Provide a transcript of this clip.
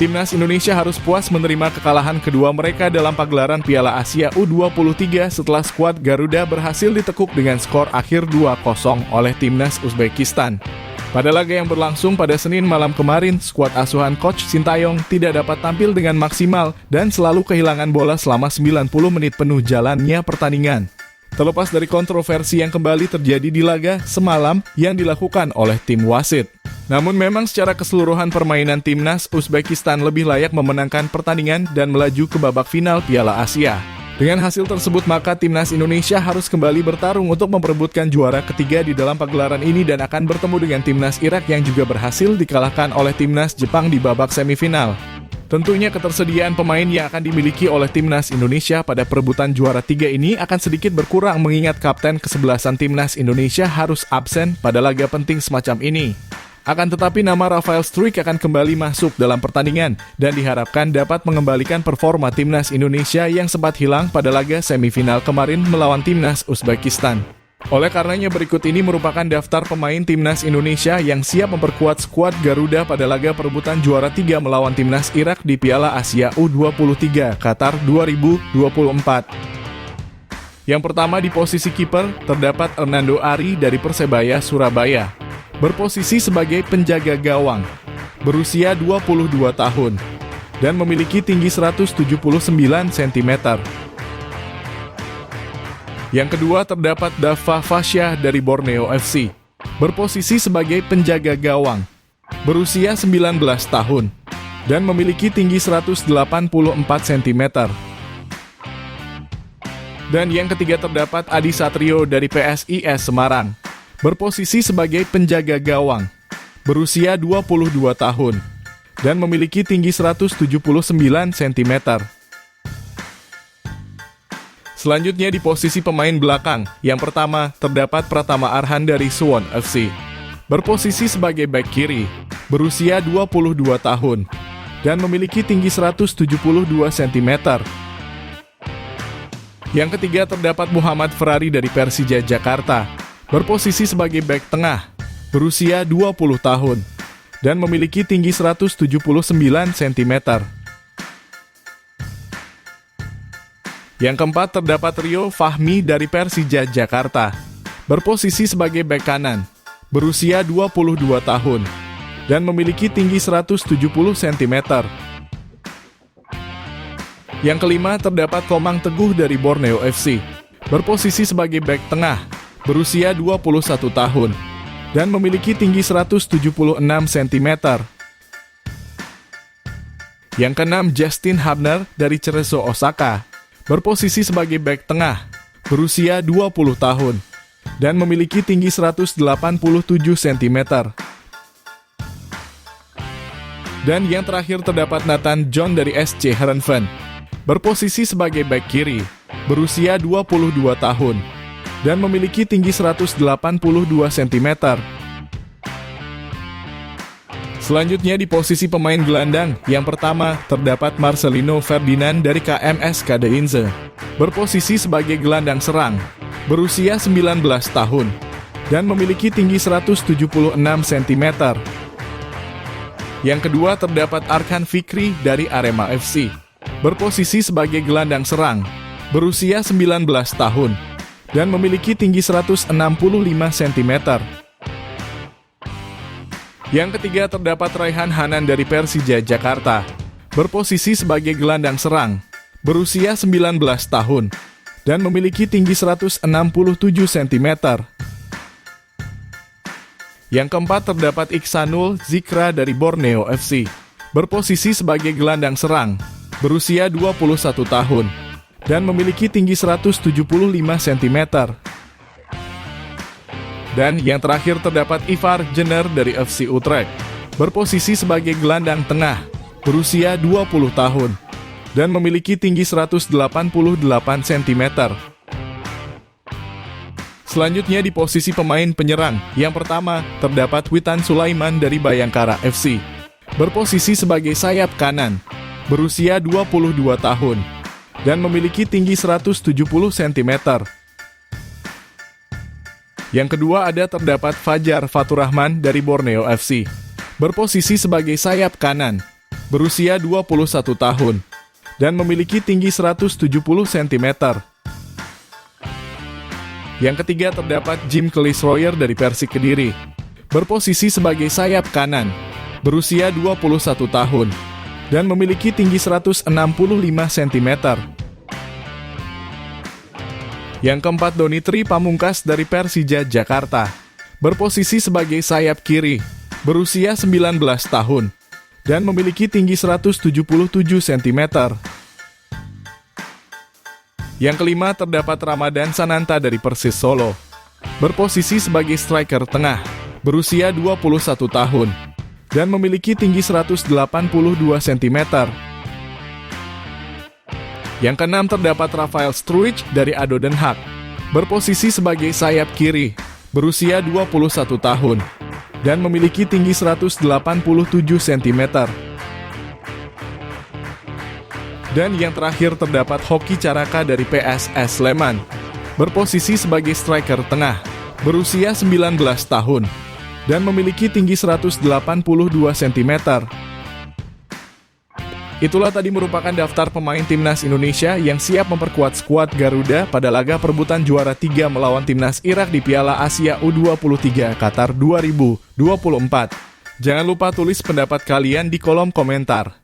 Timnas Indonesia harus puas menerima kekalahan kedua mereka dalam pagelaran Piala Asia U23 setelah skuad Garuda berhasil ditekuk dengan skor akhir 2-0 oleh Timnas Uzbekistan. Pada laga yang berlangsung pada Senin malam kemarin, skuad asuhan Coach Sintayong tidak dapat tampil dengan maksimal dan selalu kehilangan bola selama 90 menit penuh jalannya pertandingan. Terlepas dari kontroversi yang kembali terjadi di laga semalam yang dilakukan oleh tim wasit. Namun memang secara keseluruhan permainan Timnas Uzbekistan lebih layak memenangkan pertandingan dan melaju ke babak final Piala Asia. Dengan hasil tersebut maka Timnas Indonesia harus kembali bertarung untuk memperebutkan juara ketiga di dalam pagelaran ini dan akan bertemu dengan Timnas Irak yang juga berhasil dikalahkan oleh Timnas Jepang di babak semifinal. Tentunya ketersediaan pemain yang akan dimiliki oleh Timnas Indonesia pada perebutan juara 3 ini akan sedikit berkurang mengingat kapten kesebelasan Timnas Indonesia harus absen pada laga penting semacam ini. Akan tetapi nama Rafael Struijk akan kembali masuk dalam pertandingan dan diharapkan dapat mengembalikan performa Timnas Indonesia yang sempat hilang pada laga semifinal kemarin melawan Timnas Uzbekistan. Oleh karenanya berikut ini merupakan daftar pemain Timnas Indonesia yang siap memperkuat skuad Garuda pada laga perebutan juara 3 melawan Timnas Irak di Piala Asia U23 Qatar 2024. Yang pertama di posisi kiper terdapat Hernando Ari dari Persebaya Surabaya. Berposisi sebagai penjaga gawang, berusia 22 tahun, dan memiliki tinggi 179 cm. Yang kedua terdapat Dava Fasya dari Borneo FC, berposisi sebagai penjaga gawang, berusia 19 tahun, dan memiliki tinggi 184 cm. Dan yang ketiga terdapat Adi Satrio dari PSIS Semarang, berposisi sebagai penjaga gawang, berusia 22 tahun, dan memiliki tinggi 179 cm. Selanjutnya di posisi pemain belakang, yang pertama terdapat Pratama Arhan dari Suwon FC, berposisi sebagai bek kiri, berusia 22 tahun, dan memiliki tinggi 172 cm. Yang ketiga terdapat Muhammad Ferrari dari Persija Jakarta, berposisi sebagai bek tengah, berusia 20 tahun, dan memiliki tinggi 179 cm. Yang keempat terdapat Rio Fahmi dari Persija Jakarta, berposisi sebagai bek kanan, berusia 22 tahun, dan memiliki tinggi 170 cm. Yang kelima terdapat Komang Teguh dari Borneo FC, berposisi sebagai bek tengah, berusia 21 tahun, dan memiliki tinggi 176 cm. Yang keenam Justin Hubner dari Cerezo Osaka, berposisi sebagai bek tengah, berusia 20 tahun, dan memiliki tinggi 187 cm. Dan yang terakhir terdapat Nathan John dari SC Heerenveen, berposisi sebagai bek kiri, berusia 22 tahun, dan memiliki tinggi 182 cm. Selanjutnya di posisi pemain gelandang, yang pertama terdapat Marcelino Ferdinand dari KMS Kadeinze, berposisi sebagai gelandang serang, berusia 19 tahun, dan memiliki tinggi 176 cm. Yang kedua terdapat Arkan Fikri dari Arema FC, berposisi sebagai gelandang serang, berusia 19 tahun, dan memiliki tinggi 165 cm. Yang ketiga terdapat Raihan Hanan dari Persija Jakarta, berposisi sebagai gelandang serang, berusia 19 tahun, dan memiliki tinggi 167 cm. Yang keempat terdapat Iksanul Zikra dari Borneo FC, berposisi sebagai gelandang serang, berusia 21 tahun, dan memiliki tinggi 175 cm. Dan yang terakhir terdapat Ivar Jenner dari FC Utrecht, berposisi sebagai gelandang tengah, berusia 20 tahun, dan memiliki tinggi 188 cm. Selanjutnya di posisi pemain penyerang, yang pertama terdapat Witan Sulaiman dari Bayangkara FC, berposisi sebagai sayap kanan, berusia 22 tahun, dan memiliki tinggi 170 cm. Yang kedua ada terdapat Fajar Faturrahman dari Borneo FC, berposisi sebagai sayap kanan, berusia 21 tahun, dan memiliki tinggi 170 cm. Yang ketiga terdapat Jim Clisroyer dari Persik Kediri, berposisi sebagai sayap kanan, berusia 21 tahun, dan memiliki tinggi 165 cm. Yang keempat Doni Tri Pamungkas dari Persija Jakarta, berposisi sebagai sayap kiri, berusia 19 tahun, dan memiliki tinggi 177 cm. Yang kelima terdapat Ramadan Sananta dari Persis Solo, berposisi sebagai striker tengah, berusia 21 tahun, dan memiliki tinggi 182 cm. Yang keenam terdapat Rafael Struijk dari ADO Den Haag, berposisi sebagai sayap kiri, berusia 21 tahun, dan memiliki tinggi 187 cm. Dan yang terakhir terdapat Hoki Caraka dari PSS Sleman, berposisi sebagai striker tengah, berusia 19 tahun, dan memiliki tinggi 182 cm. Itulah tadi merupakan daftar pemain timnas Indonesia yang siap memperkuat skuad Garuda pada laga perebutan juara 3 melawan timnas Irak di Piala Asia U23 Qatar 2024. Jangan lupa tulis pendapat kalian di kolom komentar.